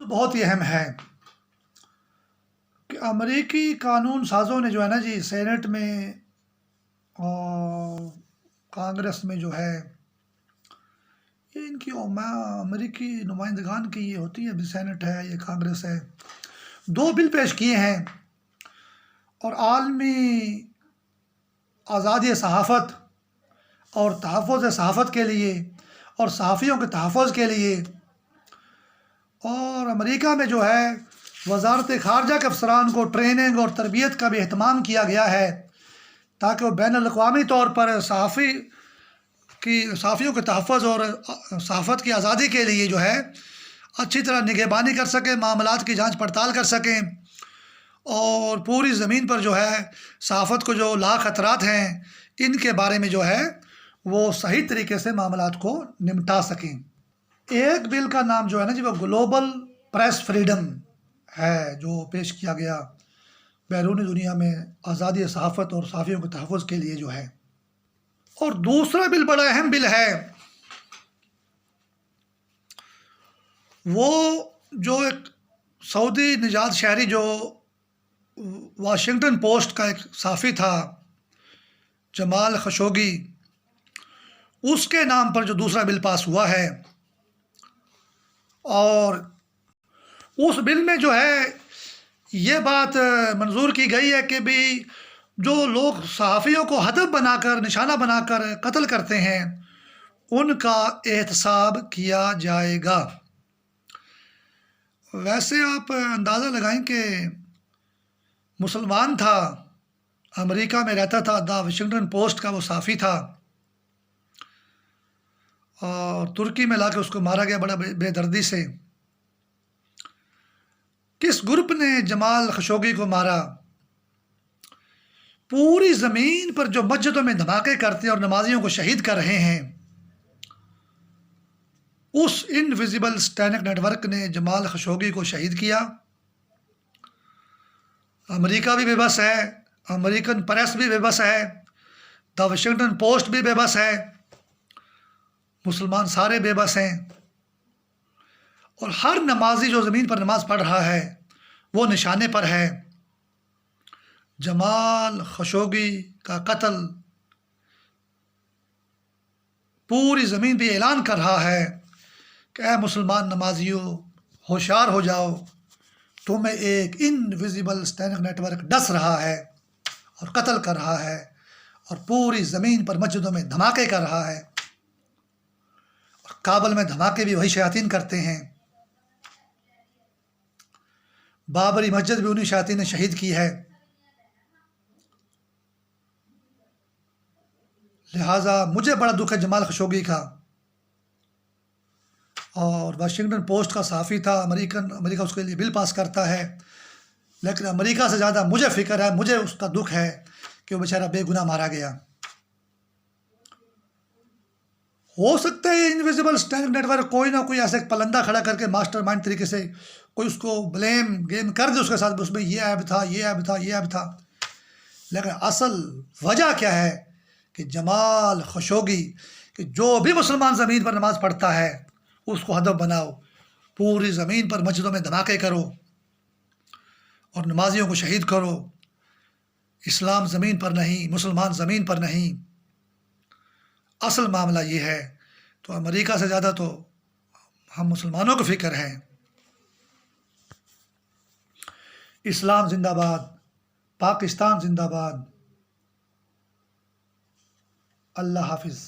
بہت ہی اہم ہے کہ امریکی قانون سازوں نے جو ہے نا جی سینٹ میں اور کانگریس میں جو ہے یہ ان کی امریکی نمائندگان کی یہ ہوتی ہے، ابھی سینٹ ہے یہ کانگریس ہے، 2 بل پیش کیے ہیں اور عالمی آزادی صحافت اور تحفظ صحافت کے لیے اور صحافیوں کے تحفظ کے لیے، اور امریکہ میں جو ہے وزارت خارجہ کے افسران کو ٹریننگ اور تربیت کا بھی اہتمام کیا گیا ہے تاکہ وہ بین الاقوامی طور پر صحافیوں کے تحفظ اور صحافت کی آزادی کے لیے جو ہے اچھی طرح نگہبانی کر سکیں، معاملات کی جانچ پڑتال کر سکیں، اور پوری زمین پر جو ہے صحافت کو جو خطرات ہیں ان کے بارے میں جو ہے وہ صحیح طریقے سے معاملات کو نمٹا سکیں۔ ایک بل کا نام جو ہے نا جی وہ گلوبل پریس فریڈم ہے، جو پیش کیا گیا بیرونی دنیا میں آزادی صحافت اور صحافیوں کے تحفظ کے لیے جو ہے۔ اور دوسرا بل بڑا اہم بل ہے، وہ جو ایک سعودی نژاد شہری جو واشنگٹن پوسٹ کا ایک صحافی تھا جمال خشوگی، اس کے نام پر جو دوسرا بل پاس ہوا ہے، اور اس بل میں جو ہے یہ بات منظور کی گئی ہے کہ بھی جو لوگ صحافیوں کو ہدف بنا کر نشانہ بنا کر قتل کرتے ہیں ان کا احتساب کیا جائے گا۔ ویسے آپ اندازہ لگائیں کہ مسلمان تھا، امریکہ میں رہتا تھا، دا واشنگٹن پوسٹ کا وہ صحافی تھا، اور ترکی میں لا کے اس کو مارا گیا بڑا بے دردی سے۔ کس گروپ نے جمال خشوگی کو مارا؟ پوری زمین پر جو مسجدوں میں دھماکے کرتے ہیں اور نمازیوں کو شہید کر رہے ہیں، اس انویزیبل اسٹینک نیٹ ورک نے جمال خشوگی کو شہید کیا۔ امریکہ بھی بے بس ہے، امریکن پریس بھی بے بس ہے، دا واشنگٹن پوسٹ بھی بے بس ہے، مسلمان سارے بے بس ہیں، اور ہر نمازی جو زمین پر نماز پڑھ رہا ہے وہ نشانے پر ہے۔ جمال خشوگی کا قتل پوری زمین پہ اعلان کر رہا ہے کہ اے مسلمان نمازیوں ہوشیار ہو جاؤ، تمہیں ایک انویزیبل اسٹینک نیٹ ورک ڈس رہا ہے اور قتل کر رہا ہے، اور پوری زمین پر مسجدوں میں دھماکے کر رہا ہے، اور کابل میں دھماکے بھی وہی شیاطین کرتے ہیں، بابری مسجد بھی انہی شیاطین نے شہید کی ہے۔ لہٰذا مجھے بڑا دکھ ہے جمال خشوگی کا، اور واشنگٹن پوسٹ کا صحافی تھا، امریکہ اس کے لیے بل پاس کرتا ہے، لیکن امریکہ سے زیادہ مجھے فکر ہے، مجھے اس کا دکھ ہے کہ وہ بیچارہ بے گناہ مارا گیا۔ ہو سکتا ہے انویزیبل اسٹینک نیٹ ورک کوئی نہ کوئی ایسا ایک پلندہ کھڑا کر کے ماسٹر مائنڈ طریقے سے کوئی اس کو بلیم گیم کر دے اس کے ساتھ، اس میں یہ عیب تھا، یہ عیب تھا، یہ عیب تھا، لیکن اصل وجہ کیا ہے کہ جمال خشوگی کہ جو بھی مسلمان زمین پر نماز پڑھتا ہے اس کو ہدف بناؤ، پوری زمین پر مسجدوں میں دھماکے کرو اور نمازیوں کو شہید کرو۔ اسلام زمین پر نہیں، مسلمان زمین پر نہیں، اصل معاملہ یہ ہے۔ تو امریکہ سے زیادہ تو ہم مسلمانوں کو فکر ہے۔ اسلام زندہ باد، پاکستان زندہ باد، اللہ حافظ۔